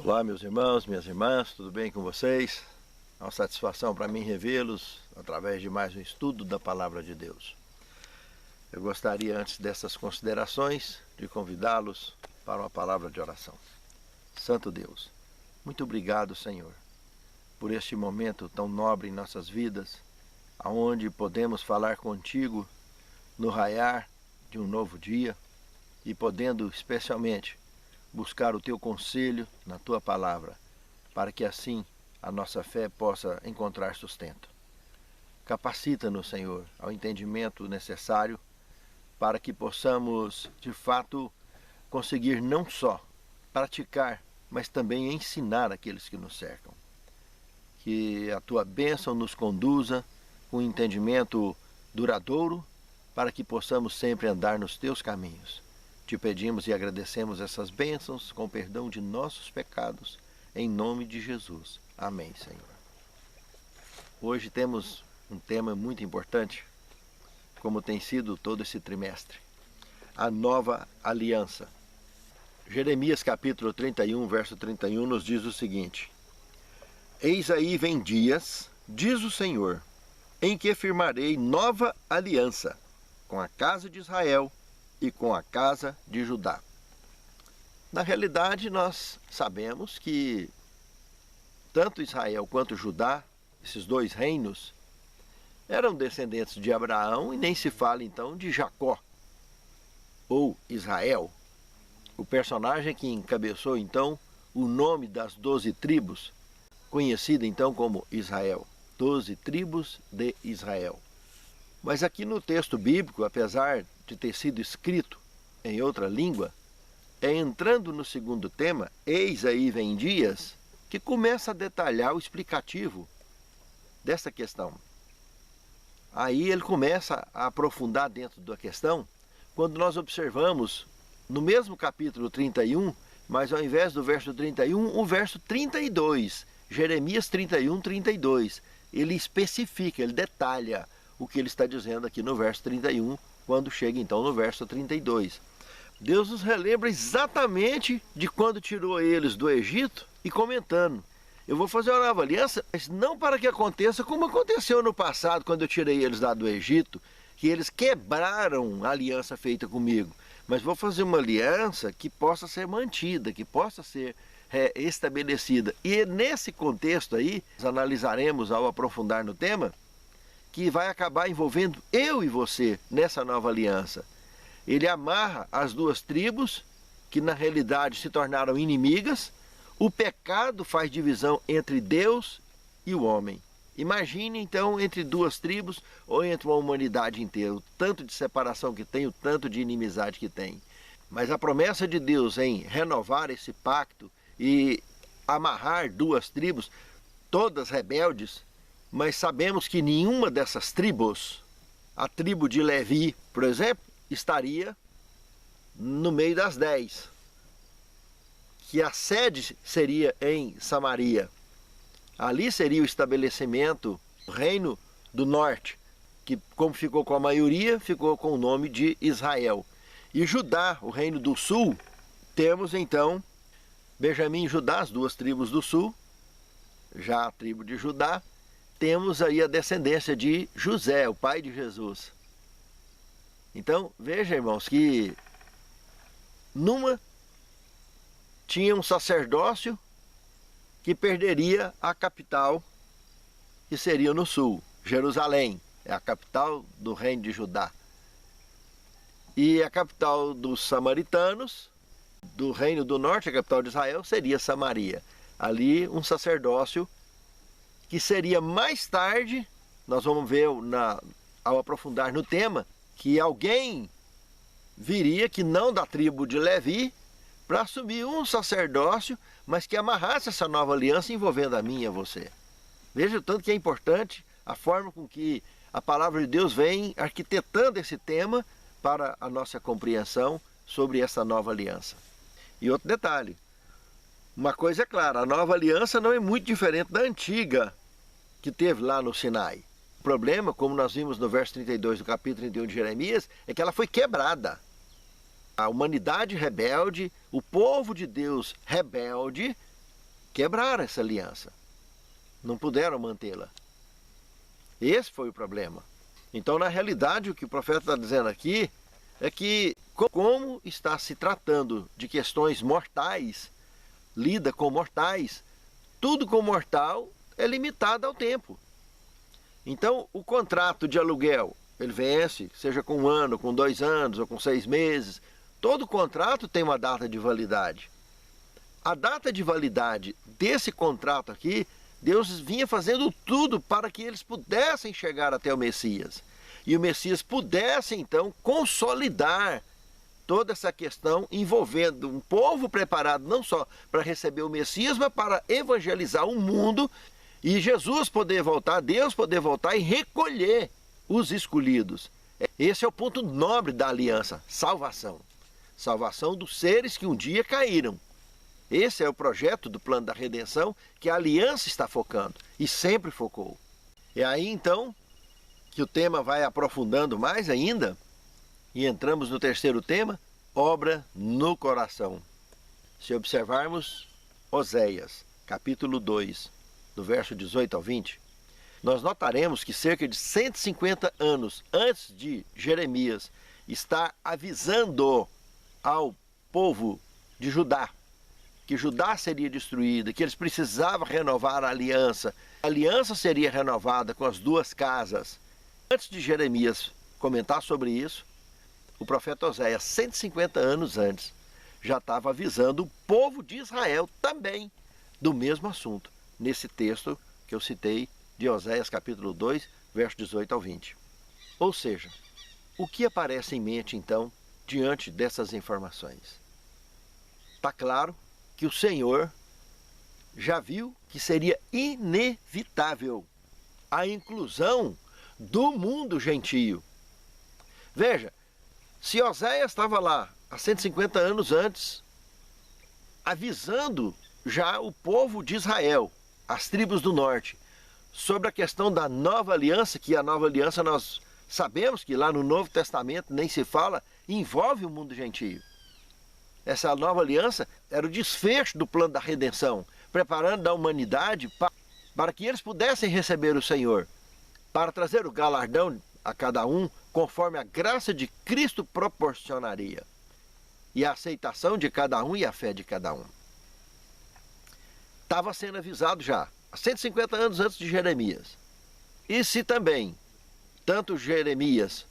Olá, meus irmãos, minhas irmãs, tudo bem com vocês? É uma satisfação para mim revê-los através de mais um estudo da Palavra de Deus. Eu gostaria, antes dessas considerações, de convidá-los para uma palavra de oração. Santo Deus, muito obrigado, Senhor, por este momento tão nobre em nossas vidas, aonde podemos falar contigo no raiar de um novo dia e podendo especialmente buscar o teu conselho na tua palavra, para que assim a nossa fé possa encontrar sustento. Capacita-nos, Senhor, ao entendimento necessário para que possamos, de fato, conseguir não só praticar, mas também ensinar aqueles que nos cercam. Que a tua bênção nos conduza com entendimento duradouro, para que possamos sempre andar nos teus caminhos. Te pedimos e agradecemos essas bênçãos com perdão de nossos pecados, em nome de Jesus. Amém, Senhor. Hoje temos um tema muito importante, como tem sido todo esse trimestre. A nova aliança. Jeremias capítulo 31, verso 31 nos diz o seguinte: Eis aí vem dias, diz o Senhor, em que firmarei nova aliança com a casa de Israel e com a casa de Judá. Na realidade, nós sabemos que tanto Israel quanto Judá, esses dois reinos, eram descendentes de Abraão, e nem se fala então de Jacó, ou Israel, o personagem que encabeçou então o nome das 12 tribos, conhecida então como Israel, 12 tribos de Israel. Mas aqui no texto bíblico, apesar de ter sido escrito em outra língua, é entrando no segundo tema, eis aí vem dias, que começa a detalhar o explicativo dessa questão. Aí ele começa a aprofundar dentro da questão, quando nós observamos no mesmo capítulo 31, mas ao invés do verso 31, o verso 32, Jeremias 31, 32. Ele especifica, ele detalha o que ele está dizendo aqui no verso 31, quando chega então no verso 32. Deus nos relembra exatamente de quando tirou eles do Egito e comentando: eu vou fazer uma nova aliança, mas não para que aconteça como aconteceu no passado, quando eu tirei eles lá do Egito, que eles quebraram a aliança feita comigo, mas vou fazer uma aliança que possa ser mantida, que possa ser estabelecida. E nesse contexto aí, nós analisaremos ao aprofundar no tema, que vai acabar envolvendo eu e você nessa nova aliança. Ele amarra as duas tribos, que na realidade se tornaram inimigas. O pecado faz divisão entre Deus e o homem. Imagine então entre duas tribos ou entre uma humanidade inteira, o tanto de separação que tem, o tanto de inimizade que tem. Mas a promessa de Deus em renovar esse pacto e amarrar duas tribos, todas rebeldes, mas sabemos que nenhuma dessas tribos, a tribo de Levi, por exemplo, estaria no meio das 10. Que a sede seria em Samaria. Ali seria o estabelecimento do reino do norte, que como ficou com a maioria, ficou com o nome de Israel. E Judá, o reino do sul, temos então Benjamim e Judá, as duas tribos do sul. Já a tribo de Judá, temos aí a descendência de José, o pai de Jesus. Então, veja, irmãos, que numa tinha um sacerdócio que perderia a capital, que seria no sul. Jerusalém é a capital do reino de Judá. E a capital dos samaritanos, do reino do norte, a capital de Israel, seria Samaria. Ali um sacerdócio que seria mais tarde, nós vamos ver ao aprofundar no tema, que alguém viria que não da tribo de Levi, para assumir um sacerdócio, mas que amarrasse essa nova aliança envolvendo a mim e a você. Veja o tanto que é importante a forma com que a palavra de Deus vem arquitetando esse tema para a nossa compreensão sobre essa nova aliança. E outro detalhe, uma coisa é clara, a nova aliança não é muito diferente da antiga que teve lá no Sinai. O problema, como nós vimos no verso 32 do capítulo 31 de Jeremias, é que ela foi quebrada. A humanidade rebelde, o povo de Deus rebelde, quebraram essa aliança. Não puderam mantê-la. Esse foi o problema. Então, na realidade, o que o profeta está dizendo aqui é que, como está se tratando de questões mortais, lida com mortais, tudo com mortal é limitado ao tempo. Então, o contrato de aluguel, ele vence, seja com 1 ano, com 2 anos ou com 6 meses. Todo contrato tem uma data de validade. A data de validade desse contrato aqui, Deus vinha fazendo tudo para que eles pudessem chegar até o Messias. E o Messias pudesse, então, consolidar toda essa questão envolvendo um povo preparado não só para receber o Messias, mas para evangelizar o mundo e Jesus poder voltar, Deus poder voltar e recolher os escolhidos. Esse é o ponto nobre da aliança, salvação. Salvação dos seres que um dia caíram. Esse é o projeto do plano da redenção que a aliança está focando e sempre focou. É aí então que o tema vai aprofundando mais ainda e entramos no terceiro tema, obra no coração. Se observarmos Oséias, capítulo 2, do verso 18 ao 20, nós notaremos que cerca de 150 anos antes de Jeremias estar avisando ao povo de Judá que Judá seria destruída, que eles precisavam renovar a aliança seria renovada com as 2 casas. Antes de Jeremias comentar sobre isso, o profeta Oséias, 150 anos antes, já estava avisando o povo de Israel também do mesmo assunto, nesse texto que eu citei de Oséias capítulo 2, verso 18 ao 20. Ou seja, o que aparece em mente então, diante dessas informações? Está claro que o Senhor já viu que seria inevitável a inclusão do mundo gentio. Veja, se Oséias estava lá há 150 anos antes, avisando já o povo de Israel, as tribos do norte, sobre a questão da nova aliança, que a nova aliança nós sabemos que lá no Novo Testamento nem se fala, envolve o mundo gentio. Essa nova aliança era o desfecho do plano da redenção, preparando a humanidade para que eles pudessem receber o Senhor, para trazer o galardão a cada um, conforme a graça de Cristo proporcionaria, e a aceitação de cada um e a fé de cada um. Estava sendo avisado já, há 150 anos antes de Jeremias. E se também, tanto Jeremias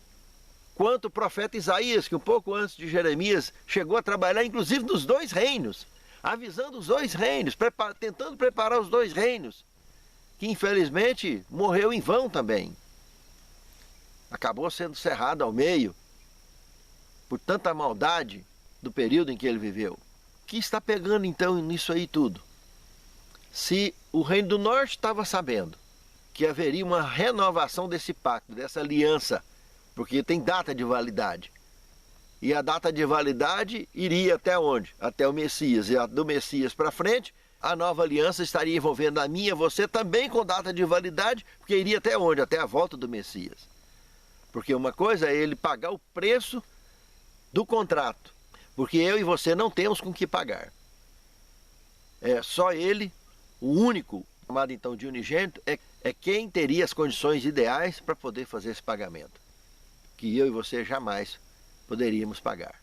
quanto o profeta Isaías, que um pouco antes de Jeremias chegou a trabalhar inclusive nos 2 reinos, avisando os 2 reinos, tentando preparar os 2 reinos, que infelizmente morreu em vão também. Acabou sendo cerrado ao meio por tanta maldade do período em que ele viveu. O que está pegando então nisso aí tudo? Se o Reino do Norte estava sabendo que haveria uma renovação desse pacto, dessa aliança, porque tem data de validade, e a data de validade iria até onde? Até o Messias, e do Messias para frente, a nova aliança estaria envolvendo a minha, você também com data de validade, porque iria até onde? Até a volta do Messias. Porque uma coisa é ele pagar o preço do contrato, porque eu e você não temos com que pagar. É só ele, o único, chamado então de unigênito, é quem teria as condições ideais para poder fazer esse pagamento, que eu e você jamais poderíamos pagar.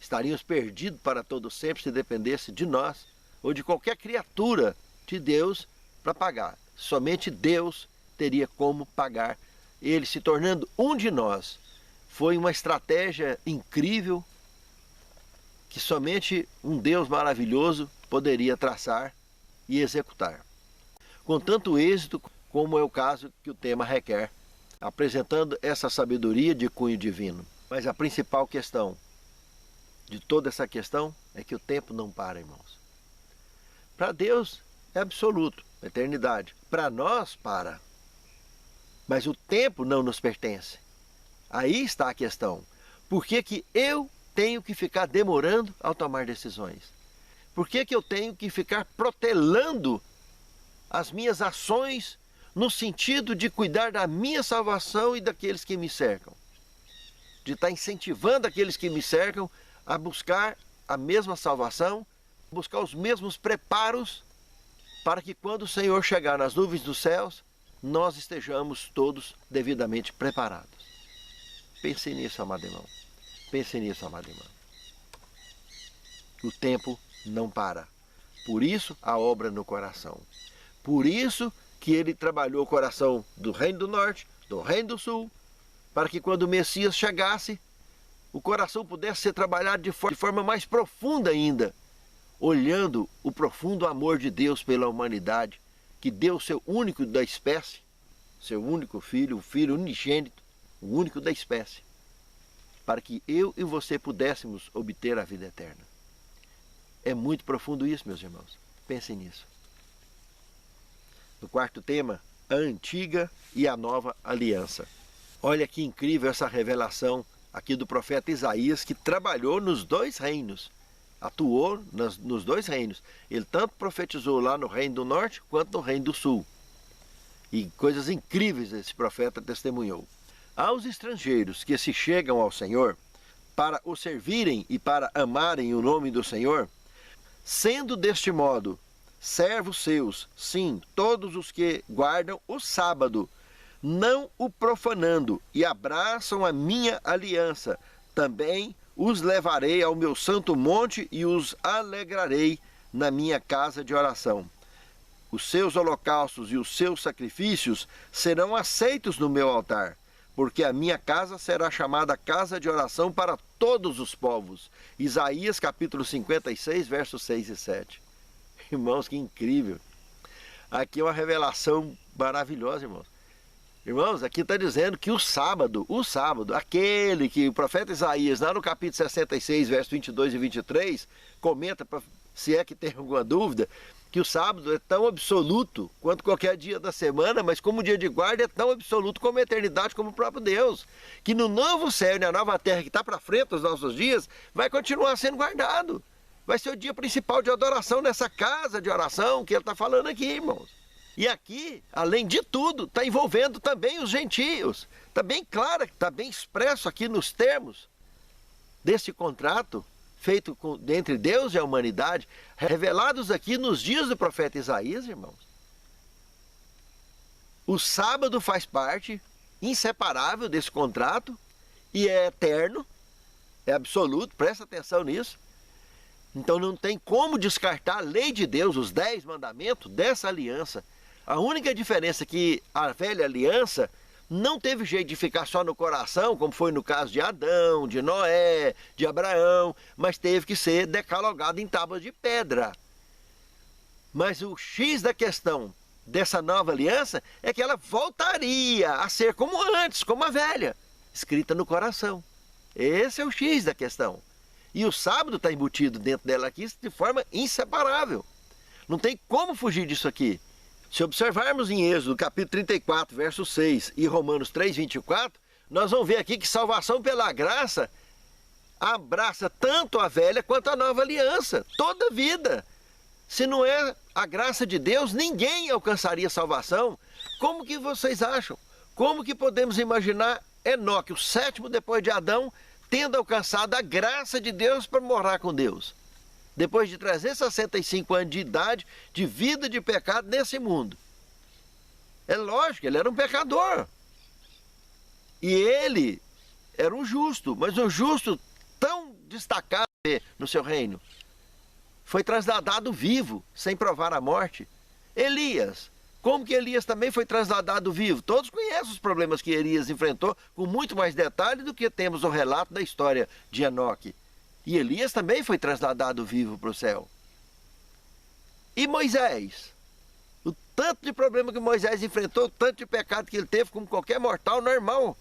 Estaríamos perdidos para todo sempre se dependesse de nós ou de qualquer criatura de Deus para pagar. Somente Deus teria como pagar, ele se tornando um de nós. Foi uma estratégia incrível que somente um Deus maravilhoso poderia traçar e executar, com tanto êxito como é o caso que o tema requer, apresentando essa sabedoria de cunho divino. Mas a principal questão de toda essa questão é que o tempo não para, irmãos. Para Deus é absoluto, eternidade. Para nós, para. Mas o tempo não nos pertence. Aí está a questão. Por que que eu tenho que ficar demorando ao tomar decisões? Por que que eu tenho que ficar protelando as minhas ações no sentido de cuidar da minha salvação e daqueles que me cercam? De estar incentivando aqueles que me cercam a buscar a mesma salvação, buscar os mesmos preparos para que quando o Senhor chegar nas nuvens dos céus, nós estejamos todos devidamente preparados. Pense nisso, amado irmão. Pense nisso, amado irmão. O tempo não para. Por isso, a obra no coração. Por isso que ele trabalhou o coração do Reino do Norte, do Reino do Sul, para que quando o Messias chegasse, o coração pudesse ser trabalhado de forma mais profunda ainda, olhando o profundo amor de Deus pela humanidade, que deu o seu único da espécie, seu único filho, o filho unigênito, o único da espécie, para que eu e você pudéssemos obter a vida eterna. É muito profundo isso, meus irmãos. Pensem nisso. No quarto tema, a antiga e a nova aliança. Olha que incrível essa revelação aqui do profeta Isaías, que trabalhou nos dois reinos, atuou nos dois reinos. Ele tanto profetizou lá no Reino do Norte, quanto no Reino do Sul. E coisas incríveis esse profeta testemunhou. Aos estrangeiros que se chegam ao Senhor, para o servirem e para amarem o nome do Senhor, sendo deste modo servos seus, sim, todos os que guardam o sábado, não o profanando, e abraçam a minha aliança, também os levarei ao meu santo monte e os alegrarei na minha casa de oração. Os seus holocaustos e os seus sacrifícios serão aceitos no meu altar, porque a minha casa será chamada casa de oração para todos os povos. Isaías capítulo 56, versos 6 e 7. Irmãos, que incrível! Aqui é uma revelação maravilhosa, irmãos. Irmãos, aqui está dizendo que o sábado, aquele que o profeta Isaías, lá no capítulo 66, versos 22 e 23, comenta, se é que tem alguma dúvida, que o sábado é tão absoluto quanto qualquer dia da semana, mas como dia de guarda é tão absoluto como a eternidade, como o próprio Deus. Que no novo céu e na nova terra que está para frente dos nossos dias, vai continuar sendo guardado. Vai ser o dia principal de adoração nessa casa de oração que ele está falando aqui, irmãos. E aqui, além de tudo, está envolvendo também os gentios. Está bem claro, está bem expresso aqui nos termos desse contrato feito entre Deus e a humanidade, revelados aqui nos dias do profeta Isaías, irmãos. O sábado faz parte inseparável desse contrato e é eterno, é absoluto, presta atenção nisso. Então não tem como descartar a lei de Deus, os 10 mandamentos dessa aliança. A única diferença é que a velha aliança não teve jeito de ficar só no coração, como foi no caso de Adão, de Noé, de Abraão, mas teve que ser decalogado em tábuas de pedra. Mas o X da questão dessa nova aliança é que ela voltaria a ser como antes, como a velha, escrita no coração. Esse é o X da questão. E o sábado está embutido dentro dela aqui de forma inseparável. Não tem como fugir disso aqui. Se observarmos em Êxodo capítulo 34, verso 6 e Romanos 3, 24, nós vamos ver aqui que salvação pela graça abraça tanto a velha quanto a nova aliança, toda a vida. Se não é a graça de Deus, ninguém alcançaria salvação. Como que vocês acham? Como que podemos imaginar Enoque, o sétimo depois de Adão, tendo alcançado a graça de Deus para morar com Deus? Depois de 365 anos de idade, de vida de pecado nesse mundo. É lógico, ele era um pecador. E ele era um justo, mas um justo tão destacado no seu reino. Foi trasladado vivo, sem provar a morte. Elias, como que Elias também foi trasladado vivo? Todos conhecem os problemas que Elias enfrentou, com muito mais detalhe do que temos o relato da história de Enoque. E Elias também foi trasladado vivo para o céu. E Moisés? O tanto de problema que Moisés enfrentou, o tanto de pecado que ele teve, como qualquer mortal normal.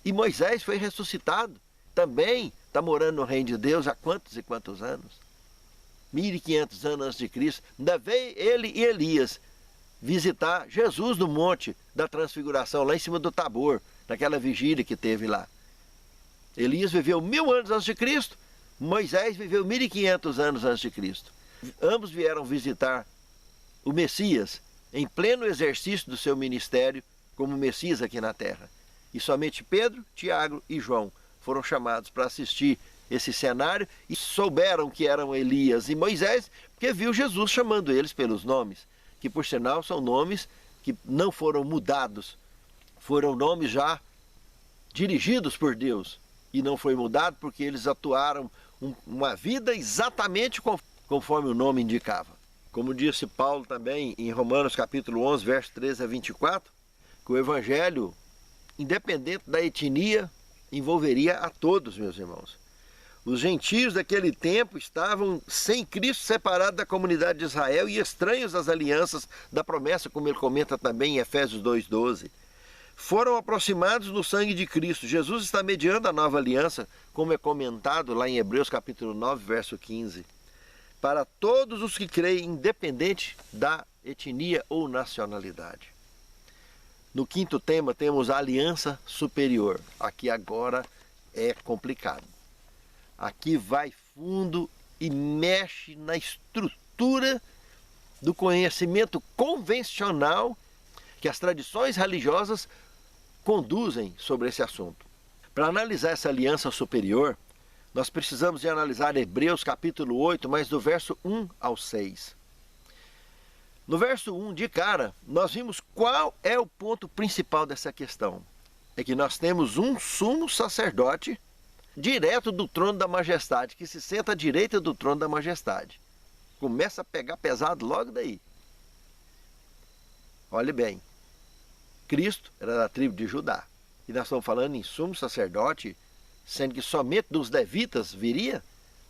E Moisés foi ressuscitado. Também está morando no reino de Deus há quantos e quantos anos? 1500 anos antes de Cristo. Ainda veio ele e Elias visitar Jesus no monte da transfiguração, lá em cima do Tabor, naquela vigília que teve lá. Elias viveu 1000 anos antes de Cristo. Moisés viveu 1500 anos antes de Cristo. Ambos vieram visitar o Messias em pleno exercício do seu ministério como Messias aqui na terra. E somente Pedro, Tiago e João foram chamados para assistir esse cenário e souberam que eram Elias e Moisés, porque viu Jesus chamando eles pelos nomes, que por sinal são nomes que não foram mudados, foram nomes já dirigidos por Deus, e não foi mudado porque eles atuaram uma vida exatamente conforme o nome indicava. Como disse Paulo também em Romanos capítulo 11, verso 13 a 24, que o evangelho, independente da etnia, envolveria a todos, meus irmãos. Os gentios daquele tempo estavam sem Cristo, separados da comunidade de Israel e estranhos às alianças da promessa, como ele comenta também em Efésios 2,12. Foram aproximados no sangue de Cristo. Jesus está mediando a nova aliança, como é comentado lá em Hebreus capítulo 9, verso 15. Para todos os que creem, independente da etnia ou nacionalidade. No quinto tema temos a aliança superior. Aqui agora é complicado. Aqui vai fundo e mexe na estrutura do conhecimento convencional que as tradições religiosas conduzem sobre esse assunto. Para analisar essa aliança superior, nós precisamos de analisar Hebreus capítulo 8, mas do verso 1 ao 6. No verso 1, de cara, nós vimos qual é o ponto principal dessa questão. É que nós temos um sumo sacerdote direto do trono da majestade, que se senta à direita do trono da majestade. Começa a pegar pesado logo daí. Olhe bem, Cristo era da tribo de Judá. E nós estamos falando em sumo sacerdote, sendo que somente dos levitas viria.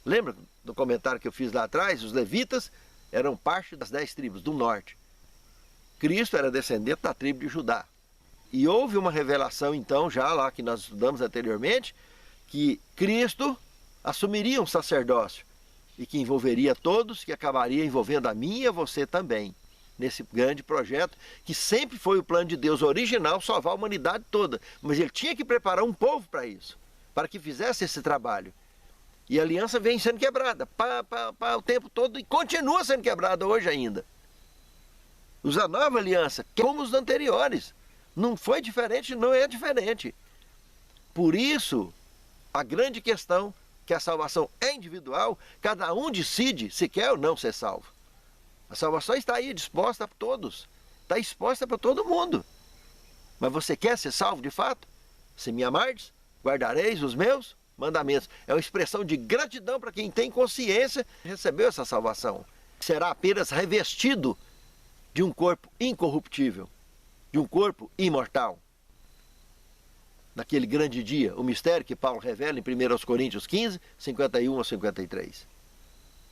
Lembra do comentário que eu fiz lá atrás? Os levitas eram parte das 10 tribos do norte. Cristo era descendente da tribo de Judá. E houve uma revelação então, já lá que nós estudamos anteriormente, que Cristo assumiria um sacerdócio e que envolveria todos, que acabaria envolvendo a mim e a você também, nesse grande projeto, que sempre foi o plano de Deus original, salvar a humanidade toda. Mas ele tinha que preparar um povo para isso, para que fizesse esse trabalho. E a aliança vem sendo quebrada o tempo todo e continua sendo quebrada hoje ainda. Usa a nova aliança, como os anteriores. Não foi diferente, não é diferente. Por isso, a grande questão, que a salvação é individual, cada um decide se quer ou não ser salvo. A salvação está aí, disposta para todos. Está exposta para todo mundo. Mas você quer ser salvo de fato? Se me amardes, guardareis os meus mandamentos. É uma expressão de gratidão para quem tem consciência que recebeu essa salvação. Será apenas revestido de um corpo incorruptível, de um corpo imortal. Naquele grande dia, o mistério que Paulo revela em 1 Coríntios 15, 51 a 53.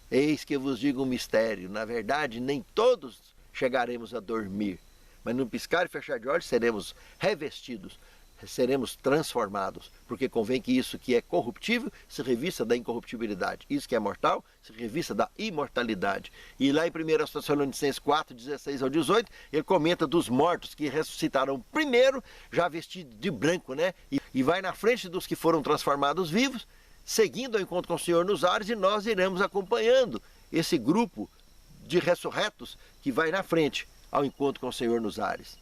Eis que eu vos digo um mistério, na verdade nem todos chegaremos a dormir, mas no piscar e fechar de olhos seremos revestidos, seremos transformados, porque convém que isso que é corruptível se revista da incorruptibilidade, isso que é mortal se revista da imortalidade. E lá em 1 Tessalonicenses 4, 16 ao 18, ele comenta dos mortos que ressuscitarão primeiro, já vestidos de branco, né? E vai na frente dos que foram transformados vivos, seguindo ao encontro com o Senhor nos ares, e nós iremos acompanhando esse grupo de ressurretos que vai na frente ao encontro com o Senhor nos ares.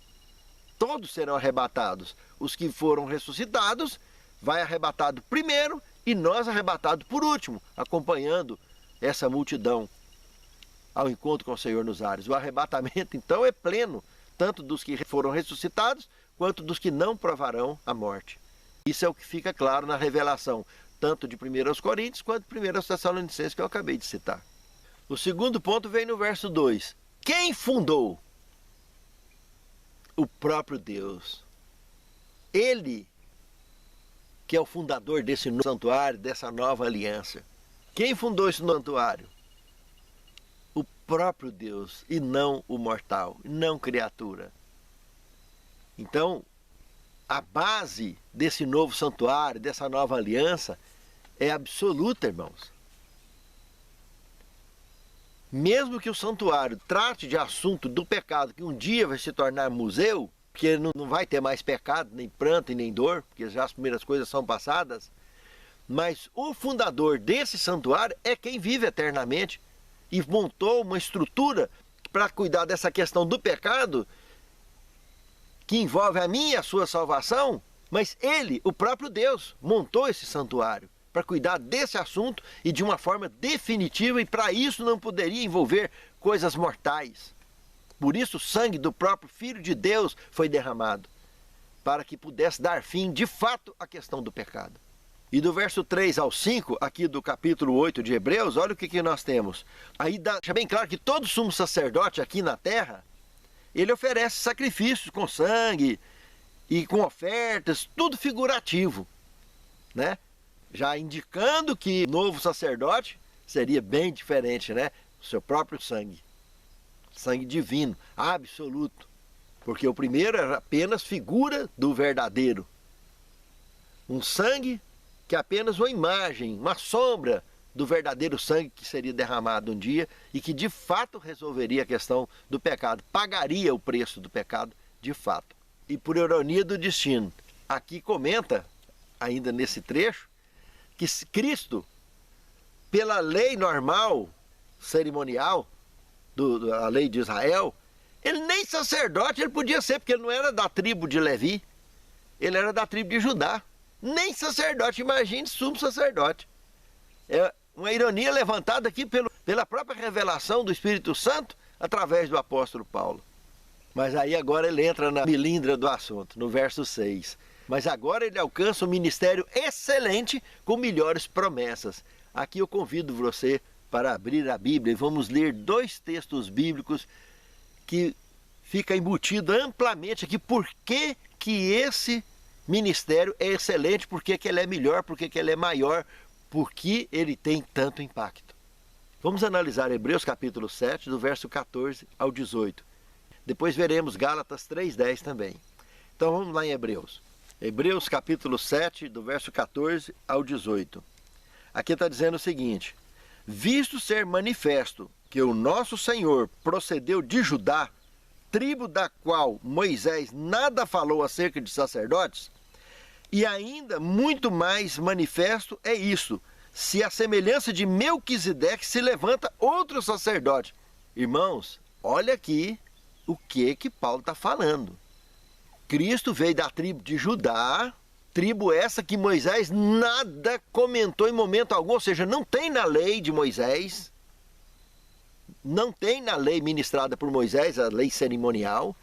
Todos serão arrebatados. Os que foram ressuscitados, vai arrebatado primeiro e nós arrebatados por último, acompanhando essa multidão ao encontro com o Senhor nos ares. O arrebatamento, então, é pleno, tanto dos que foram ressuscitados, quanto dos que não provarão a morte. Isso é o que fica claro na revelação, tanto de 1 Coríntios, quanto de 1 Tessalonicenses, que eu acabei de citar. O segundo ponto vem no verso 2. Quem fundou? O próprio Deus. Ele que é o fundador desse novo santuário, dessa nova aliança. Quem fundou esse santuário? O próprio Deus, e não o mortal, não criatura. Então, a base desse novo santuário, dessa nova aliança, é absoluta, irmãos. Mesmo que o santuário trate de assunto do pecado, que um dia vai se tornar museu, porque não vai ter mais pecado, nem pranto e nem dor, porque já as primeiras coisas são passadas, mas o fundador desse santuário é quem vive eternamente e montou uma estrutura para cuidar dessa questão do pecado, que envolve a minha e a sua salvação, mas ele, o próprio Deus, montou esse santuário para cuidar desse assunto e de uma forma definitiva, e para isso não poderia envolver coisas mortais. Por isso o sangue do próprio Filho de Deus foi derramado, para que pudesse dar fim de fato à questão do pecado. E do verso 3 ao 5, aqui do capítulo 8 de Hebreus, olha o que nós temos. Aí deixa bem claro que todo sumo sacerdote aqui na terra, ele oferece sacrifícios com sangue e com ofertas, tudo figurativo, né? Já indicando que o novo sacerdote seria bem diferente, né? O seu próprio sangue, sangue divino, absoluto. Porque o primeiro era apenas figura do verdadeiro. Um sangue que é apenas uma imagem, uma sombra do verdadeiro sangue que seria derramado um dia e que de fato resolveria a questão do pecado, pagaria o preço do pecado de fato. E por ironia do destino, aqui comenta, ainda nesse trecho, que Cristo, pela lei normal, cerimonial, a lei de Israel, ele nem sacerdote ele podia ser, porque ele não era da tribo de Levi, ele era da tribo de Judá. Nem sacerdote, imagine sumo sacerdote. É uma ironia levantada aqui pela própria revelação do Espírito Santo através do apóstolo Paulo. Mas aí agora ele entra na milindra do assunto, no verso 6. Mas agora ele alcança um ministério excelente com melhores promessas. Aqui eu convido você para abrir a Bíblia e vamos ler 2 textos bíblicos que fica embutido amplamente aqui por que esse ministério é excelente, por que ele é melhor, por que ele é maior, por que ele tem tanto impacto. Vamos analisar Hebreus capítulo 7, do verso 14 ao 18. Depois veremos Gálatas 3:10 também. Então vamos lá em Hebreus. Hebreus capítulo 7, do verso 14 ao 18. Aqui está dizendo o seguinte: visto ser manifesto que o nosso Senhor procedeu de Judá, tribo da qual Moisés nada falou acerca de sacerdotes, e ainda muito mais manifesto é isso, se a semelhança de Melquisedeque se levanta outro sacerdote. Irmãos, olha aqui o que Paulo está falando. Cristo veio da tribo de Judá, tribo essa que Moisés nada comentou em momento algum, ou seja, não tem na lei de Moisés, não tem na lei ministrada por Moisés, a lei cerimonial,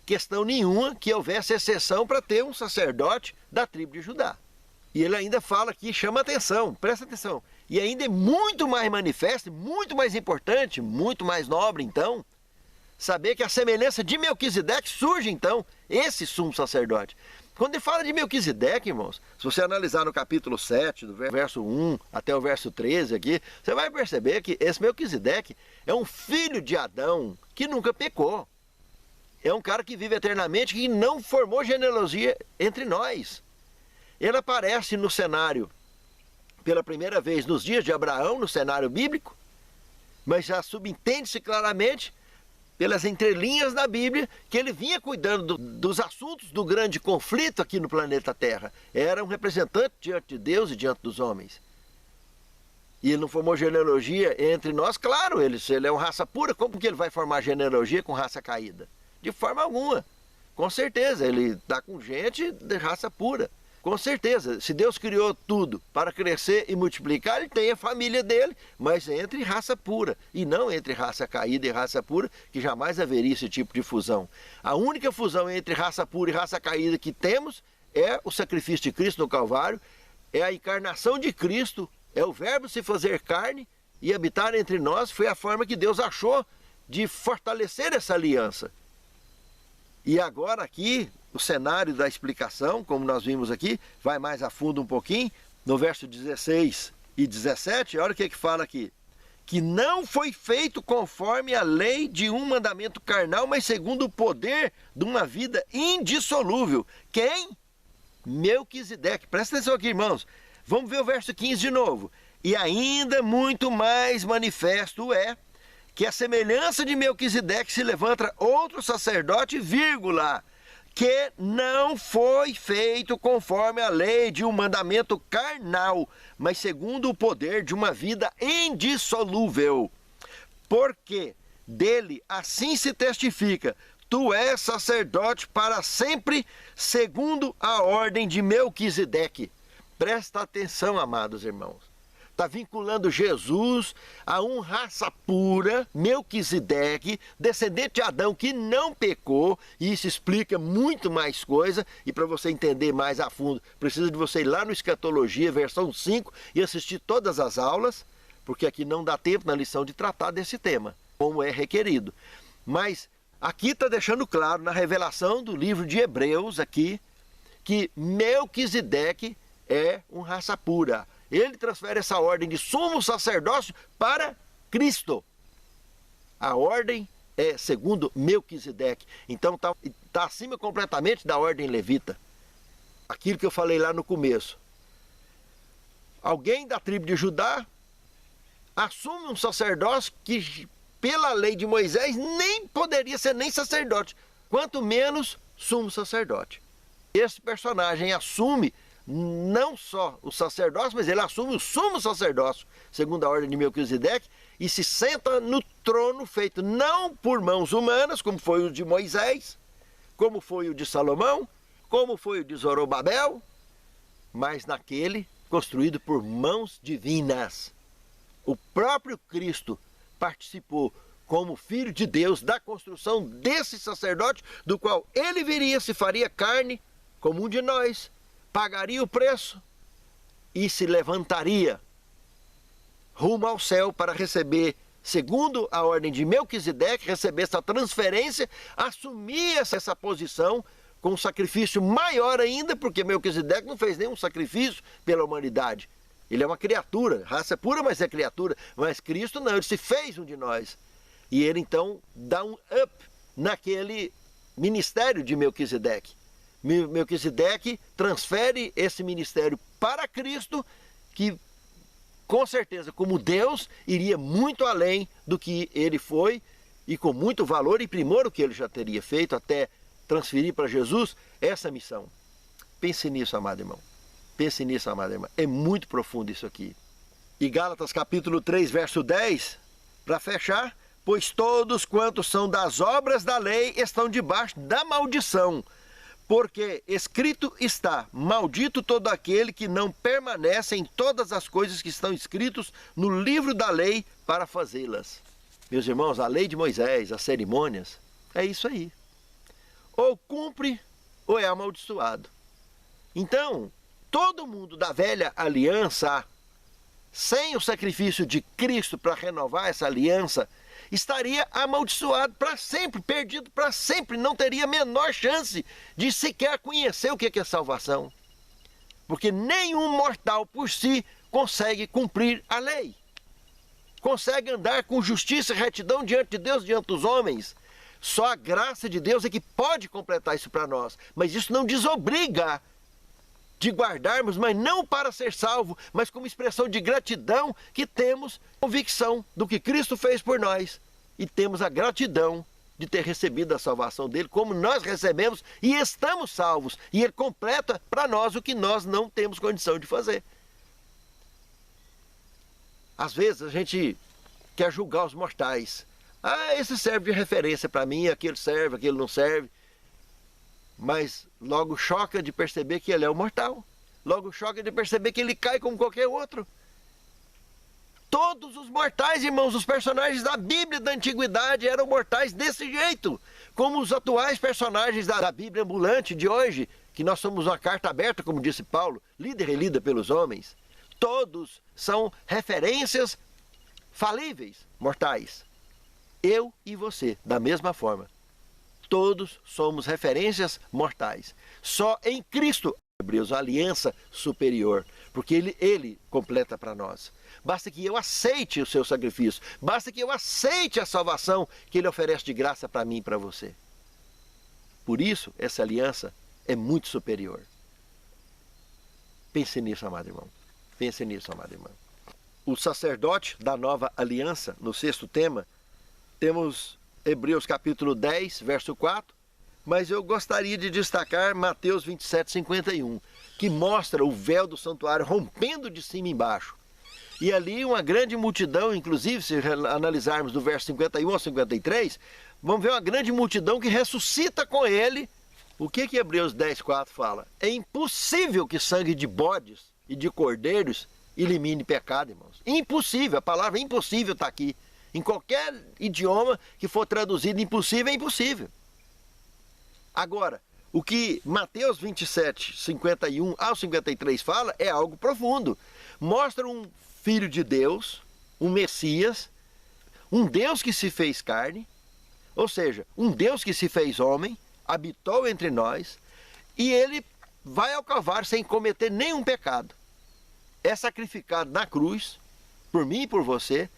questão nenhuma que houvesse exceção para ter um sacerdote da tribo de Judá. E ele ainda fala aqui, chama atenção, presta atenção, e ainda é muito mais manifesto, muito mais importante, muito mais nobre então, saber que a semelhança de Melquisedeque surge então esse sumo sacerdote. Quando ele fala de Melquisedeque, irmãos, se você analisar no capítulo 7, do verso 1 até o verso 13 aqui, você vai perceber que esse Melquisedeque é um filho de Adão que nunca pecou. É um cara que vive eternamente, que não formou genealogia entre nós. Ele aparece no cenário pela primeira vez nos dias de Abraão, no cenário bíblico, mas já subentende-se claramente pelas entrelinhas da Bíblia, que ele vinha cuidando dos assuntos do grande conflito aqui no planeta Terra. Era um representante diante de Deus e diante dos homens. E ele não formou genealogia entre nós, claro, se ele é uma raça pura, como que ele vai formar genealogia com raça caída? De forma alguma. Com certeza, ele está com gente de raça pura. Com certeza, se Deus criou tudo para crescer e multiplicar, ele tem a família dele, mas entre raça pura, e não entre raça caída e raça pura, que jamais haveria esse tipo de fusão. A única fusão entre raça pura e raça caída que temos é o sacrifício de Cristo no Calvário, é a encarnação de Cristo, é o verbo se fazer carne e habitar entre nós. Foi a forma que Deus achou de fortalecer essa aliança. E agora aqui, o cenário da explicação, como nós vimos aqui, vai mais a fundo um pouquinho, no verso 16 e 17, olha o que fala aqui. Que não foi feito conforme a lei de um mandamento carnal, mas segundo o poder de uma vida indissolúvel. Quem? Melquisedeque. Presta atenção aqui, irmãos. Vamos ver o verso 15 de novo. E ainda muito mais manifesto é que a semelhança de Melquisedeque se levanta outro sacerdote, vírgula, que não foi feito conforme a lei de um mandamento carnal, mas segundo o poder de uma vida indissolúvel. Porque dele assim se testifica, tu és sacerdote para sempre, segundo a ordem de Melquisedeque. Presta atenção, amados irmãos. Está vinculando Jesus a uma raça pura, Melquisedeque, descendente de Adão, que não pecou, e isso explica muito mais coisa, e para você entender mais a fundo, precisa de você ir lá no Escatologia, versão 5, e assistir todas as aulas, porque aqui não dá tempo na lição de tratar desse tema, como é requerido. Mas aqui está deixando claro, na revelação do livro de Hebreus, aqui, que Melquisedeque é uma raça pura. Ele transfere essa ordem de sumo sacerdócio para Cristo. A ordem é segundo Melquisedeque. Então está acima completamente da ordem levita. Aquilo que eu falei lá no começo. Alguém da tribo de Judá assume um sacerdócio que, pela lei de Moisés, nem poderia ser nem sacerdote, quanto menos sumo sacerdote. Esse personagem assume não só o sacerdócio, mas ele assume o sumo sacerdócio, segundo a ordem de Melquisedeque, e se senta no trono feito não por mãos humanas, como foi o de Moisés, como foi o de Salomão, como foi o de Zorobabel, mas naquele construído por mãos divinas. O próprio Cristo participou como Filho de Deus da construção desse sacerdote, do qual ele viria, se faria carne como um de nós, pagaria o preço e se levantaria rumo ao céu para receber, segundo a ordem de Melquisedeque, receber essa transferência, assumir essa posição com um sacrifício maior ainda, porque Melquisedeque não fez nenhum sacrifício pela humanidade. Ele é uma criatura, raça pura, mas é criatura. Mas Cristo não, ele se fez um de nós. E ele então dá um up naquele ministério de Melquisedeque. Melquisedeque transfere esse ministério para Cristo, que com certeza, como Deus, iria muito além do que ele foi, e com muito valor e primor o que ele já teria feito, até transferir para Jesus essa missão. Pense nisso, amado irmão. Pense nisso, amada irmã. É muito profundo isso aqui. E Gálatas capítulo 3, verso 10, para fechar: pois todos quantos são das obras da lei estão debaixo da maldição. Porque escrito está: maldito todo aquele que não permanece em todas as coisas que estão escritas no livro da lei para fazê-las. Meus irmãos, a lei de Moisés, as cerimônias, é isso aí. Ou cumpre ou é amaldiçoado. Então, todo mundo da velha aliança, sem o sacrifício de Cristo para renovar essa aliança, estaria amaldiçoado para sempre, perdido para sempre, não teria a menor chance de sequer conhecer o que é salvação. Porque nenhum mortal por si consegue cumprir a lei. Consegue andar com justiça e retidão diante de Deus, diante dos homens. Só a graça de Deus é que pode completar isso para nós. Mas isso não desobriga de guardarmos, mas não para ser salvo, mas como expressão de gratidão que temos convicção do que Cristo fez por nós. E temos a gratidão de ter recebido a salvação dele, como nós recebemos e estamos salvos. E ele completa para nós o que nós não temos condição de fazer. Às vezes a gente quer julgar os mortais. Ah, esse serve de referência para mim, aquele serve, aquele não serve. Mas logo choca de perceber que ele é um mortal. Logo choca de perceber que ele cai como qualquer outro. Todos os mortais, irmãos, os personagens da Bíblia da Antiguidade eram mortais desse jeito. Como os atuais personagens da Bíblia ambulante de hoje, que nós somos uma carta aberta, como disse Paulo, lida e relida pelos homens. Todos são referências falíveis, mortais. Eu e você, da mesma forma. Todos somos referências mortais. Só em Cristo, Hebreus, a aliança superior, porque ele completa para nós. Basta que eu aceite o seu sacrifício, basta que eu aceite a salvação que ele oferece de graça para mim e para você. Por isso, essa aliança é muito superior. Pense nisso, amado irmão. Pense nisso, amada irmã. O sacerdote da nova aliança, no sexto tema, temos Hebreus capítulo 10, verso 4, mas eu gostaria de destacar Mateus 27, 51, que mostra o véu do santuário rompendo de cima e embaixo. E ali uma grande multidão, inclusive se analisarmos do verso 51 ao 53, vamos ver uma grande multidão que ressuscita com ele. O que Hebreus 10, 4 fala? É impossível que sangue de bodes e de cordeiros elimine pecado, irmãos. Impossível, a palavra impossível está aqui. Em qualquer idioma que for traduzido impossível, é impossível. Agora, o que Mateus 27, 51 ao 53 fala é algo profundo. Mostra um filho de Deus, um Messias, um Deus que se fez carne, ou seja, um Deus que se fez homem, habitou entre nós, e ele vai ao Calvário sem cometer nenhum pecado. É sacrificado na cruz, por mim e por você,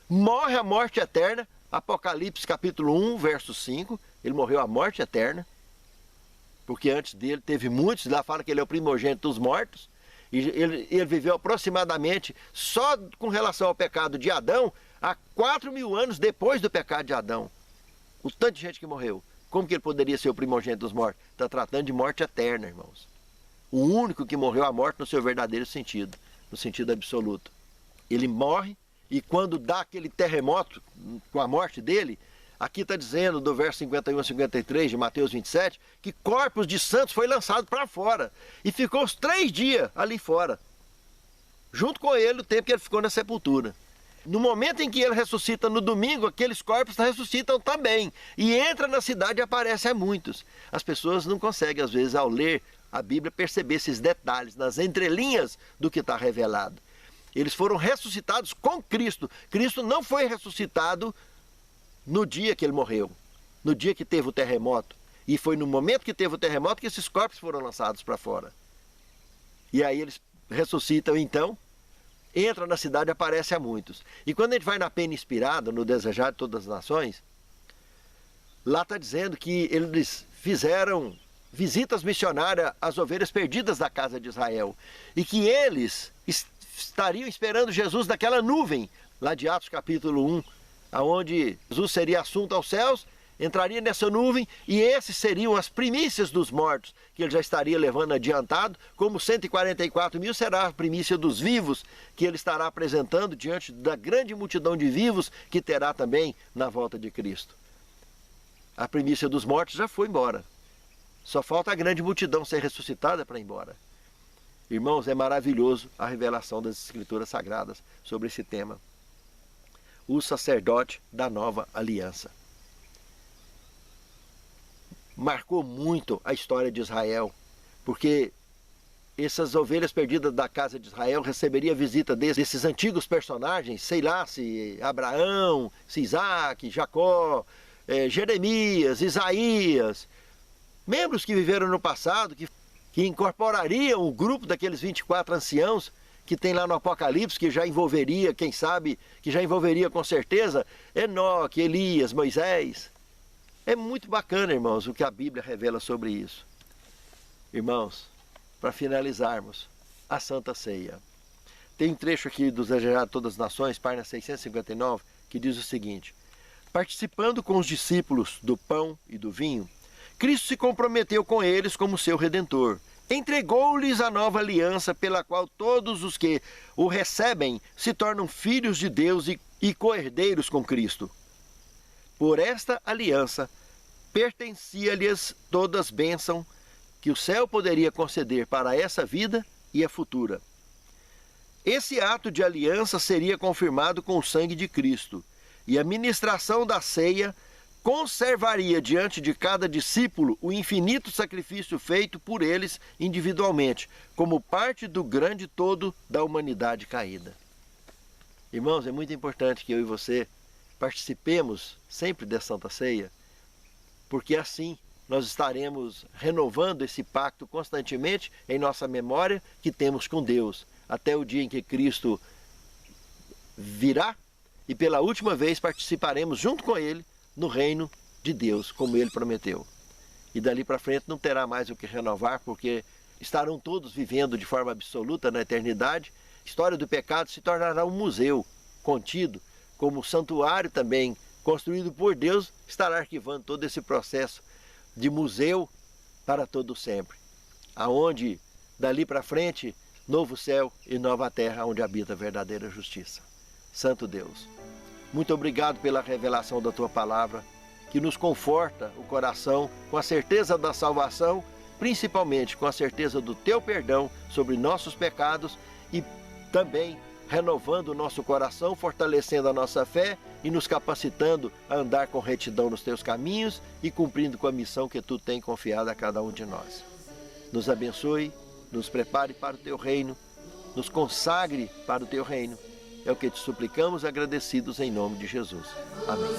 morre a morte eterna, Apocalipse capítulo 1, verso 5, ele morreu a morte eterna, porque antes dele teve muitos, lá fala que ele é o primogênito dos mortos, e ele viveu aproximadamente, só com relação ao pecado de Adão, há 4.000 anos depois do pecado de Adão. O tanto de gente que morreu. Como que ele poderia ser o primogênito dos mortos? Está tratando de morte eterna, irmãos. O único que morreu a morte no seu verdadeiro sentido, no sentido absoluto. Ele morre e quando dá aquele terremoto com a morte dele, aqui está dizendo, do verso 51 a 53 de Mateus 27, que corpos de santos foi lançado para fora. E ficou os 3 dias ali fora. Junto com ele, o tempo que ele ficou na sepultura. No momento em que ele ressuscita no domingo, aqueles corpos ressuscitam também. E entra na cidade e aparece a muitos. As pessoas não conseguem, às vezes, ao ler a Bíblia, perceber esses detalhes nas entrelinhas do que está revelado. Eles foram ressuscitados com Cristo. Cristo não foi ressuscitado no dia que ele morreu, no dia que teve o terremoto. E foi no momento que teve o terremoto que esses corpos foram lançados para fora. E aí eles ressuscitam então, entra na cidade e aparece a muitos. E quando a gente vai na Pena Inspirada, no Desejar de Todas as Nações, lá está dizendo que eles fizeram visitas missionárias às ovelhas perdidas da casa de Israel. E que eles estariam esperando Jesus daquela nuvem, lá de Atos capítulo 1, onde Jesus seria assunto aos céus, entraria nessa nuvem e esses seriam as primícias dos mortos, que ele já estaria levando adiantado, como 144.000 será a primícia dos vivos, que ele estará apresentando diante da grande multidão de vivos que terá também na volta de Cristo. A primícia dos mortos já foi embora. Só falta a grande multidão ser ressuscitada para ir embora. Irmãos, é maravilhoso a revelação das Escrituras Sagradas sobre esse tema. O sacerdote da nova aliança. Marcou muito a história de Israel, porque essas ovelhas perdidas da casa de Israel receberiam a visita desses antigos personagens, sei lá se Abraão, se Isaac, Jacó, Jeremias, Isaías, membros que viveram no passado, que incorporariam o grupo daqueles 24 anciãos que tem lá no Apocalipse, que já envolveria, quem sabe, que já envolveria com certeza Enoque, Elias, Moisés. É muito bacana, irmãos, o que a Bíblia revela sobre isso. Irmãos, para finalizarmos, a Santa Ceia. Tem um trecho aqui do Desejar de Todas as Nações, página 659, que diz o seguinte: participando com os discípulos do pão e do vinho, Cristo se comprometeu com eles como seu Redentor. Entregou-lhes a nova aliança pela qual todos os que o recebem se tornam filhos de Deus e co-herdeiros com Cristo. Por esta aliança, pertencia-lhes todas bênçãos que o céu poderia conceder para essa vida e a futura. Esse ato de aliança seria confirmado com o sangue de Cristo, e a ministração da ceia conservaria diante de cada discípulo o infinito sacrifício feito por eles individualmente, como parte do grande todo da humanidade caída. Irmãos, é muito importante que eu e você participemos sempre da Santa Ceia, porque assim nós estaremos renovando esse pacto constantemente em nossa memória que temos com Deus, até o dia em que Cristo virá e pela última vez participaremos junto com Ele no reino de Deus, como Ele prometeu. E dali para frente não terá mais o que renovar, porque estarão todos vivendo de forma absoluta na eternidade. A história do pecado se tornará um museu contido, como santuário também construído por Deus, estará arquivando todo esse processo de museu para todo sempre, aonde dali para frente novo céu e nova terra, onde habita a verdadeira justiça. Santo Deus, muito obrigado pela revelação da Tua palavra, que nos conforta o coração com a certeza da salvação principalmente com a certeza do teu perdão sobre nossos pecados e também renovando o nosso coração, fortalecendo a nossa fé e nos capacitando a andar com retidão nos teus caminhos e cumprindo com a missão que tu tem confiado a cada um de nós. Nos abençoe, nos prepare para o teu reino, nos consagre para o teu reino. É o que te suplicamos, agradecidos em nome de Jesus. Amém.